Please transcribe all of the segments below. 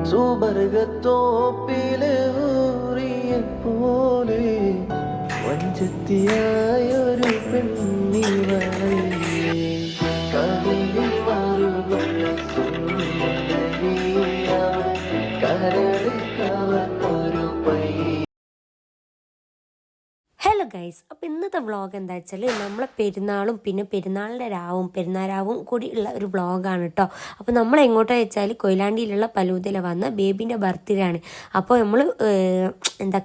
സുബർഗത്തോപ്പിലെ ഊറിയ പോലെ വഞ്ചത്തിയായൊരു പെണ്ണിവളല്ലേ കവിളിൽ മറുകുള്ള സുന്ദരിയവൾ കരളിൽ കവർന്നൊരു പൈ. ഹലോ ഗൈസ്, അപ്പോൾ ഇന്നത്തെ വ്ളോഗ് എന്താ വെച്ചാൽ നമ്മളെ പെരുന്നാളും പിന്നെ പെരുന്നാളിൻ്റെ പെരുന്നാരാവും കൂടി ഉള്ള ഒരു വ്ളോഗാണ് കേട്ടോ. അപ്പോൾ നമ്മൾ എങ്ങോട്ടാണ് വെച്ചാൽ കൊയിലാണ്ടിയിലുള്ള പലൂതിൽ വന്ന ബേബീൻ്റെ ബർത്ത്ഡേ ആണ്. അപ്പോൾ നമ്മൾ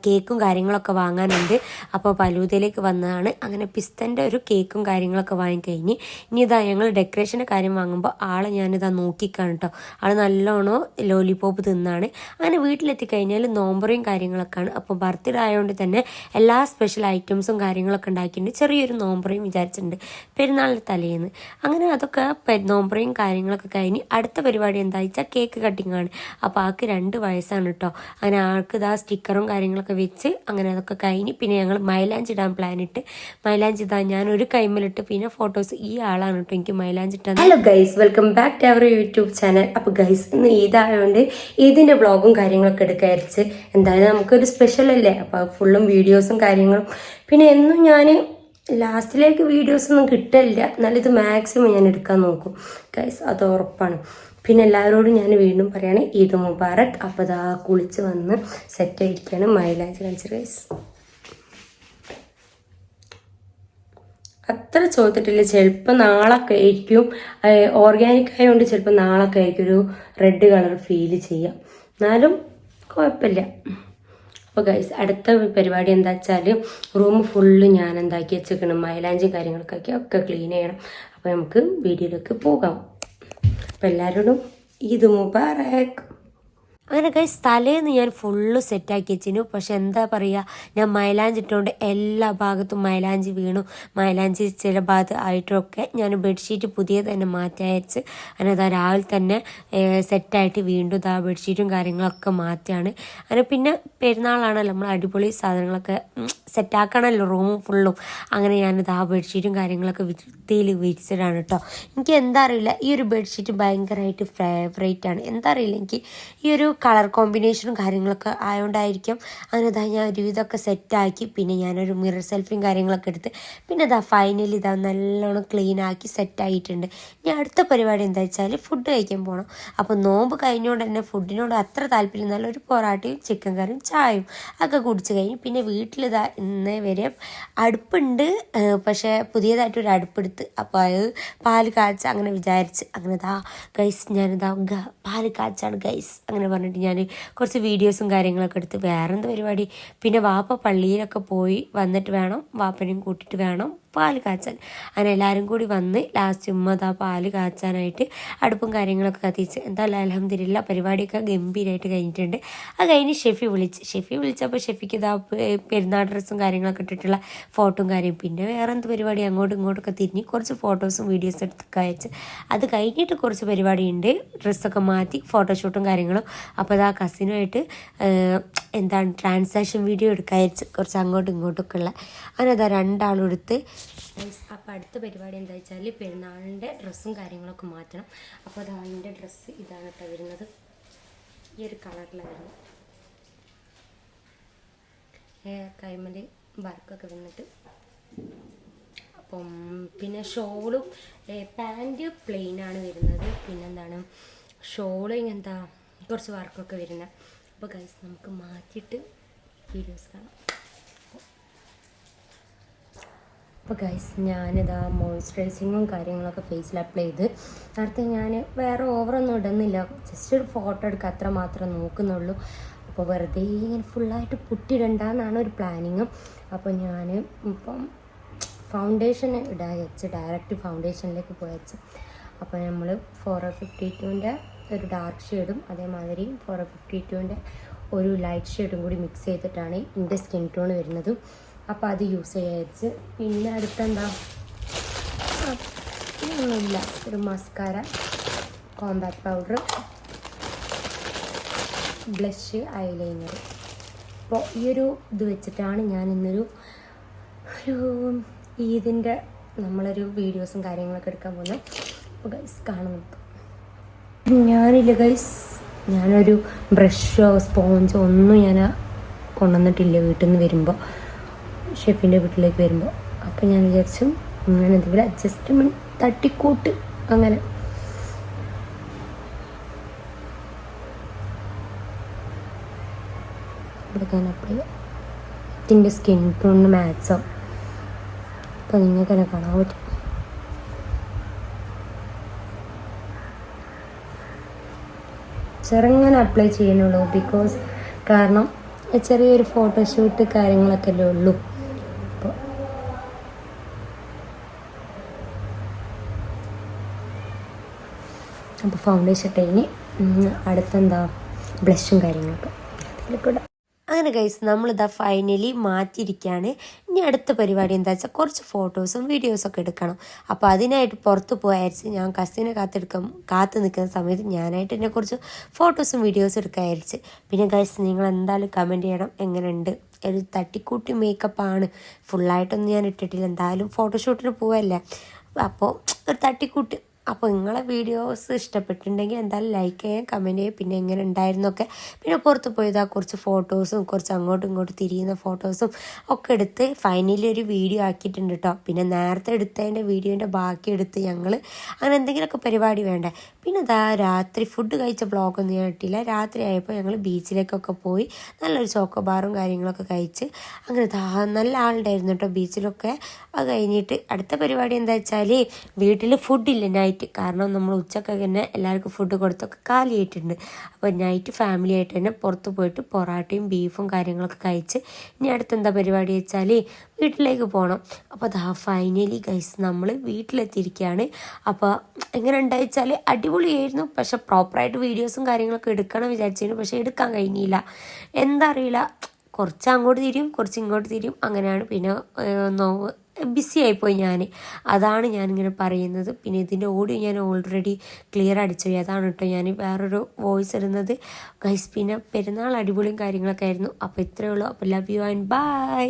കേക്കും കാര്യങ്ങളൊക്കെ വാങ്ങാനുണ്ട്. അപ്പോൾ പലൂതിലേക്ക് വന്നതാണ്. അങ്ങനെ പിസ്തൻ്റെ ഒരു കേക്കും കാര്യങ്ങളൊക്കെ വാങ്ങിക്കഴിഞ്ഞ് ഇനി ഇതാ ഞങ്ങൾ ഡെക്കറേഷൻ്റെ കാര്യം വാങ്ങുമ്പോൾ ആളെ ഞാനിതാ നോക്കിക്കാണ് കേട്ടോ. ആൾ നല്ലോണം ലോലിപോപ്പ് തിന്നാണ്. അങ്ങനെ വീട്ടിലെത്തിക്കഴിഞ്ഞാൽ നോമ്പറയും കാര്യങ്ങളൊക്കെയാണ്. അപ്പോൾ ബർത്ത്ഡേ ആയതുകൊണ്ട് തന്നെ എല്ലാ സ്പെഷ്യൽ ഐറ്റംസും കാര്യങ്ങളൊക്കെ ഉണ്ടാക്കിയിട്ടുണ്ട്. ചെറിയൊരു നോമ്പറയും വിചാരിച്ചിട്ടുണ്ട് പെരുന്നാളിൻ്റെ തലേന്ന്. അങ്ങനെ അതൊക്കെ നോമ്പറയും കാര്യങ്ങളൊക്കെ കഴിഞ്ഞ് അടുത്ത പരിപാടി എന്താ വെച്ചാൽ കേക്ക് കട്ടിങ് ആണ്. അപ്പോൾ ആൾക്ക് 2 വയസ്സാണ് കേട്ടോ. അങ്ങനെ ആൾക്ക് ഇതാ സ്റ്റിക്കറും കാര്യങ്ങളൊക്കെ വെച്ച് അങ്ങനെ അതൊക്കെ കഴിഞ്ഞ് പിന്നെ ഞങ്ങൾ മൈലാഞ്ചി ഇടാൻ പ്ലാനിട്ട് മൈലാഞ്ചി ഇതാ ഞാൻ ഒരു കൈമലിട്ട് പിന്നെ ഫോട്ടോസ് ഈ ആളാണ് കേട്ടോ എനിക്ക് മൈലാഞ്ചി ഇട്ടത്. Hello guys, welcome back to our YouTube channel. അപ്പോൾ ഗൈസ് ഇന്ന് ഈദായതുകൊണ്ട് ഈദിൻ്റെ വ്ളോഗും കാര്യങ്ങളൊക്കെ എടുക്കാതിരിച്ച് എന്തായാലും നമുക്കൊരു സ്പെഷ്യൽ അല്ലേ. അപ്പോൾ ഫുള്ളും വീഡിയോസും കാര്യങ്ങളും പിന്നെ എന്നും ഞാൻ ലാസ്റ്റിലേക്ക് വീഡിയോസൊന്നും കിട്ടില്ല. എന്നാലും ഇത് മാക്സിമം ഞാൻ എടുക്കാൻ നോക്കും ഗൈസ്, അത് ഉറപ്പാണ്. പിന്നെ എല്ലാവരോടും ഞാൻ വീണ്ടും പറയുകയാണ് ഈദ് മുബാറക്. അപ്പോൾ ഇതാ കുളിച്ച് വന്ന് സെറ്റായിരിക്കുകയാണ്. മൈലാഞ്ചി കാണിച്ചത് ഗൈസ് അത്ര ചോദിച്ചിട്ടില്ല. ചിലപ്പോൾ നാളൊക്കെ ആയിരിക്കും, ഓർഗാനിക് ആയതുകൊണ്ട് ചിലപ്പോൾ നാളൊക്കെ ആയിരിക്കും ഒരു റെഡ് കളർ ഫീൽ ചെയ്യാം. എന്നാലും കുഴപ്പമില്ല. അപ്പോൾ ഗൈസ് അടുത്ത പരിപാടി എന്താ വെച്ചാൽ റൂം ഫുള്ള് ഞാൻ എന്താക്കി വെച്ചേക്കണം, മൈലാഞ്ചും കാര്യങ്ങളൊക്കെ ആക്കി ഒക്കെ ക്ലീൻ ചെയ്യണം. അപ്പോൾ നമുക്ക് വീഡിയോയിലേക്ക് പോകാം. അപ്പോൾ എല്ലാവരോടും ഈദ് മുബാറക്. അങ്ങനെ ഗൈസ് തലേന്ന് ഞാൻ ഫുള്ള് സെറ്റാക്കി വെച്ചിരുന്നു. പക്ഷെ എന്താ പറയുക, ഞാൻ മൈലാഞ്ചി ഇട്ടുകൊണ്ട് എല്ലാ ഭാഗത്തും മൈലാഞ്ചി വീണു. മൈലാഞ്ചി ചില ഭാഗത്ത് ആയിട്ടൊക്കെ ഞാൻ ബെഡ്ഷീറ്റ് പുതിയ തന്നെ മാറ്റി അയച്ച് അങ്ങനെ അതാ രാവിലെ തന്നെ സെറ്റായിട്ട് വീണ്ടും ഇതാ ബെഡ്ഷീറ്റും കാര്യങ്ങളൊക്കെ മാറ്റിയാണ്. അങ്ങനെ പിന്നെ പെരുന്നാളാണല്ലോ, നമ്മൾ അടിപൊളി സാധനങ്ങളൊക്കെ സെറ്റാക്കണമല്ലോ റൂം ഫുള്ളും. അങ്ങനെ ഞാനിത് ആ ബെഡ്ഷീറ്റും കാര്യങ്ങളൊക്കെ വൃത്തിയിൽ വിരിച്ചിട്ടാണ് കേട്ടോ. എനിക്ക് എന്താ അറിയില്ല, ഈ ഒരു ബെഡ്ഷീറ്റ് ഭയങ്കരമായിട്ട് ഫേവറേറ്റ് ആണ്. എന്താ അറിയില്ല, എനിക്ക് ഈ ഒരു കളർ കോമ്പിനേഷനും കാര്യങ്ങളൊക്കെ ആയതുകൊണ്ടായിരിക്കും. അങ്ങനെ ഇതാ ഞാൻ ഒരുവിധമൊക്കെ സെറ്റാക്കി പിന്നെ ഞാനൊരു മിറർ സെൽഫിയും കാര്യങ്ങളൊക്കെ എടുത്ത് പിന്നെ ഇതാ ഫൈനലി ഇതാ നല്ലോണം ക്ലീനാക്കി സെറ്റായിട്ടുണ്ട്. ഇനി അടുത്ത പരിപാടി എന്താ വെച്ചാൽ ഫുഡ് കഴിക്കാൻ പോകണം. അപ്പോൾ നോമ്പ് കഴിഞ്ഞുകൊണ്ട് തന്നെ ഫുഡിനോട് അത്ര താല്പര്യം, നല്ലൊരു പൊറാട്ടയും ചിക്കൻ കറിയും ചായയും ഒക്കെ കുടിച്ച് കഴിഞ്ഞ് പിന്നെ വീട്ടിലിതാ ഇന്ന് വരെ അടുപ്പുണ്ട്. പക്ഷേ പുതിയതായിട്ടൊരു അടുപ്പെടുത്ത് അപ്പോൾ അത് പാല് കാച്ച അങ്ങനെ വിചാരിച്ച് അങ്ങനെ ഇതാ ഗൈസ് ഞാനിതാ പാല് കാച്ചാണ് ഗൈസ് അങ്ങനെ പറഞ്ഞിട്ട് ഞാൻ കുറച്ച് വീഡിയോസും കാര്യങ്ങളൊക്കെ എടുത്ത് വേറെന്ത് പരിപാടി പിന്നെ വാപ്പ പള്ളിയിലൊക്കെ പോയി വന്നിട്ട് വേണം, വാപ്പനെയും കൂട്ടിയിട്ട് വേണം പാല് കാച്ചാൻ. അങ്ങനെ എല്ലാവരും കൂടി വന്ന് ലാസ്റ്റ് ഉമ്മതാ പാല് കാച്ചാനായിട്ട് അടുപ്പും കാര്യങ്ങളൊക്കെ കത്തിച്ച് എന്തായാലും അൽഹംദുലില്ലാ പരിപാടിയൊക്കെ ഗംഭീരമായിട്ട് കഴിഞ്ഞിട്ടുണ്ട്. അത് കഴിഞ്ഞ് ഷെഫി വിളിച്ചപ്പോൾ ഷെഫിക്ക് ഇതാ പെരുന്നാൾ ഡ്രസ്സും കാര്യങ്ങളൊക്കെ ഇട്ടിട്ടുള്ള ഫോട്ടോയും കാര്യം പിന്നെ വേറെ എന്ത് പരിപാടി അങ്ങോട്ടും ഇങ്ങോട്ടൊക്കെ തിരിഞ്ഞ് കുറച്ച് ഫോട്ടോസും വീഡിയോസും എടുത്തൊക്കെ അയച്ച് അത് കഴിഞ്ഞിട്ട് കുറച്ച് പരിപാടിയുണ്ട്, ഡ്രസ്സൊക്കെ മാറ്റി ഫോട്ടോഷൂട്ടും കാര്യങ്ങളും. അപ്പോൾ അത് ആ കസിനുമായിട്ട് ട്രാൻസാക്ഷൻ വീഡിയോ എടുക്കാതിരിച്ച് കുറച്ച് അങ്ങോട്ടും ഇങ്ങോട്ടൊക്കെ ഉള്ള അങ്ങനെ അതാ രണ്ടാളും എടുത്ത്. അപ്പോൾ അടുത്ത പരിപാടി എന്താ വെച്ചാൽ പെരുന്നാളിൻ്റെ ഡ്രസ്സും കാര്യങ്ങളൊക്കെ മാറ്റണം. അപ്പോൾ അത് അതിൻ്റെ ഡ്രസ്സ് ഇതാണ് കേട്ടോ വരുന്നത്, ഈ ഒരു കളറിലായിരുന്നു. കൈമൽ വർക്കൊക്കെ വന്നിട്ട് അപ്പം പിന്നെ ഷോളും പാൻറ്റ് പ്ലെയിനാണ് വരുന്നത്. പിന്നെന്താണ് ഷോള് ഇങ്ങനത്തെ കുറച്ച് വർക്കൊക്കെ വരുന്നത്. അപ്പോൾ ഗൈസ് നമുക്ക് മാറ്റിയിട്ട് വീഡിയോസ് കാണാം. അപ്പോൾ ഗൈസ് ഞാനിതാ മോയ്സ്ചറൈസിങ്ങും കാര്യങ്ങളൊക്കെ ഫേസിൽ അപ്ലൈ ചെയ്ത് നേരത്തെ ഞാൻ വേറെ ഓവറൊന്നും ഇടുന്നില്ല, ജസ്റ്റ് ഒരു ഫോട്ടോ എടുക്കുക അത്ര മാത്രം നോക്കുന്നുള്ളൂ. അപ്പോൾ വെറുതെ ഇങ്ങനെ ഫുള്ളായിട്ട് പുട്ടിടണ്ടെന്നാണ് ഒരു പ്ലാനിങ്ങും. അപ്പോൾ ഞാൻ ഇപ്പം ഫൗണ്ടേഷൻ ഇടാൻ വെച്ച് ഡയറക്റ്റ് ഫൗണ്ടേഷനിലേക്ക് പോയച്ച്. അപ്പോൾ നമ്മൾ 452-ൻ്റെ ഒരു ഡാർക്ക് ഷെയ്ഡും അതേമാതിരി 452-ൻ്റെ ഒരു ലൈറ്റ് ഷെയ്ഡും കൂടി മിക്സ് ചെയ്തിട്ടാണ് എൻ്റെ സ്കിൻ ടോൺ വരുന്നതും. അപ്പോൾ അത് യൂസ് ചെയ്യാച്ച്. പിന്നെ അടുത്തെന്താ ഒന്നുമില്ല, ഒരു mascara, compact powder, blush, eyeliner. അപ്പോൾ ഈ ഒരു ഇത് വെച്ചിട്ടാണ് ഞാൻ ഇന്നൊരു ഈദിൻ്റെ നമ്മളൊരു വീഡിയോസും കാര്യങ്ങളൊക്കെ എടുക്കാൻ പോകുന്നത്. അപ്പോൾ ഗൈസ് കാണാൻ നോക്കാം. ഞാനില്ല ഗൈസ് ഞാനൊരു ബ്രഷോ സ്പോഞ്ചോ ഒന്നും ഞാൻ കൊണ്ടുവന്നിട്ടില്ല വീട്ടിൽ നിന്ന് വരുമ്പോൾ, ഷെഫിൻ്റെ വീട്ടിലേക്ക് വരുമ്പോൾ. അപ്പോൾ ഞാൻ വിചാരിച്ചു അങ്ങനെ എന്തെങ്കിലും അഡ്ജസ്റ്റ്മെൻറ്റ് തട്ടിക്കൂട്ട് അങ്ങനെ. എടുക്കാൻ അപ്ലൈ ഇതിൻ്റെ സ്കിൻ ടോണിന് മാച്ചോ അപ്പോൾ നിങ്ങൾക്ക് തന്നെ കാണാൻ പറ്റും. ചെറുങ്ങനെ അപ്ലൈ ചെയ്യണുള്ളൂ, ബിക്കോസ് കാരണം ചെറിയൊരു ഫോട്ടോഷൂട്ട് കാര്യങ്ങളൊക്കെ അല്ലേ ഉള്ളൂ. അപ്പോൾ ഫൗണ്ടേഷൻ കഴിഞ്ഞ് അടുത്തെന്താ ബ്ലഷും കാര്യങ്ങളൊക്കെ അതിലേക്കൂടെ. അങ്ങനെ ഗൈസ് നമ്മളിതാ ഫൈനലി മാറ്റിയിരിക്കുകയാണ്. ഇനി അടുത്ത പരിപാടി എന്താ വെച്ചാൽ കുറച്ച് ഫോട്ടോസും വീഡിയോസൊക്കെ എടുക്കണം. അപ്പോൾ അതിനായിട്ട് പുറത്ത് പോയായിരിച്ച് ഞാൻ കസിനെ കാത്തു നിൽക്കുന്ന സമയത്ത് ഞാനായിട്ട് എന്നെ കുറച്ച് ഫോട്ടോസും വീഡിയോസും എടുക്കാതിരിച്ച്. പിന്നെ ഗൈസ് നിങ്ങൾ എന്തായാലും കമൻറ്റ് ചെയ്യണം എങ്ങനെയുണ്ട്. ഒരു തട്ടിക്കൂട്ടി മേക്കപ്പാണ്, ഫുള്ളായിട്ടൊന്നും ഞാൻ ഇട്ടിട്ടില്ല, എന്തായാലും ഫോട്ടോഷൂട്ടിന് പോവല്ലേ, അപ്പോൾ ഒരു തട്ടിക്കൂട്ട്. അപ്പോൾ നിങ്ങളെ വീഡിയോസ് ഇഷ്ടപ്പെട്ടിട്ടുണ്ടെങ്കിൽ എന്തായാലും ലൈക്ക് ചെയ്യാൻ, കമൻറ്റ് ചെയ്യുക. പിന്നെ എങ്ങനെ ഉണ്ടായിരുന്നൊക്കെ, പിന്നെ പുറത്ത് പോയതാ കുറച്ച് ഫോട്ടോസും കുറച്ച് അങ്ങോട്ടും ഇങ്ങോട്ടും തിരിയുന്ന ഫോട്ടോസും ഒക്കെ എടുത്ത് ഫൈനലി ഒരു വീഡിയോ ആക്കിയിട്ടുണ്ട് കേട്ടോ. പിന്നെ നേരത്തെ എടുത്തതിൻ്റെ വീഡിയോൻ്റെ ബാക്കി എടുത്ത് ഞങ്ങൾ അങ്ങനെ എന്തെങ്കിലുമൊക്കെ പരിപാടി വേണ്ടേ. പിന്നെ ഇതാ രാത്രി ഫുഡ് കഴിച്ച ബ്ലോഗൊന്നും ഞാൻ ഇട്ടില്ല. രാത്രി ആയപ്പോൾ ഞങ്ങൾ ബീച്ചിലേക്കൊക്കെ പോയി നല്ലൊരു ചോക്കോബാറും കാര്യങ്ങളൊക്കെ കഴിച്ച് അങ്ങനെ നല്ല ആളുണ്ടായിരുന്നു കേട്ടോ ബീച്ചിലൊക്കെ. അത് കഴിഞ്ഞിട്ട് അടുത്ത പരിപാടി എന്താ വെച്ചാൽ വീട്ടിൽ ഫുഡില്ല നൈറ്റ്, കാരണം നമ്മൾ ഉച്ചക്കൊക്കെ തന്നെ എല്ലാവർക്കും ഫുഡ് കൊടുത്തൊക്കെ കാലിയായിട്ടുണ്ട്. അപ്പോൾ നൈറ്റ് ഫാമിലി ആയിട്ട് തന്നെ പുറത്ത് പോയിട്ട് പൊറാട്ടയും ബീഫും കാര്യങ്ങളൊക്കെ കഴിച്ച് ഇനി അടുത്തെന്താ പരിപാടി വെച്ചാൽ വീട്ടിലേക്ക് പോകണം. അപ്പോൾ അതാ ഫൈനലി ഗൈസ് നമ്മൾ വീട്ടിലെത്തിയിരിക്കുകയാണ്. അപ്പോൾ എങ്ങനെ ഉണ്ടായിച്ചാൽ അടിപൊളിയായിരുന്നു. പക്ഷെ പ്രോപ്പറായിട്ട് വീഡിയോസും കാര്യങ്ങളൊക്കെ എടുക്കണം വിചാരിച്ചിരുന്നു, പക്ഷെ എടുക്കാൻ കഴിഞ്ഞില്ല. എന്താ അറിയില്ല, കുറച്ച് അങ്ങോട്ട് തിരിയും കുറച്ച് ഇങ്ങോട്ട് തിരിയും അങ്ങനെയാണ്. പിന്നെ ബിസി ആയിപ്പോയി ഞാൻ, അതാണ് ഞാനിങ്ങനെ പറയുന്നത്. പിന്നെ ഇതിൻ്റെ ഓഡിയോ ഞാൻ ഓൾറെഡി ക്ലിയർ അടിച്ചു പോയി, അതാണ് കേട്ടോ ഞാൻ വേറൊരു വോയിസ് ഇടുന്നത് ഗൈസ്. പിന്നെ പെരുന്നാൾ അടിപൊളിയും കാര്യങ്ങളൊക്കെ ആയിരുന്നു. അപ്പോൾ ഇത്രയേ ഉള്ളൂ. അപ്പോൾ ലവ് യു ആൻഡ് ബൈ.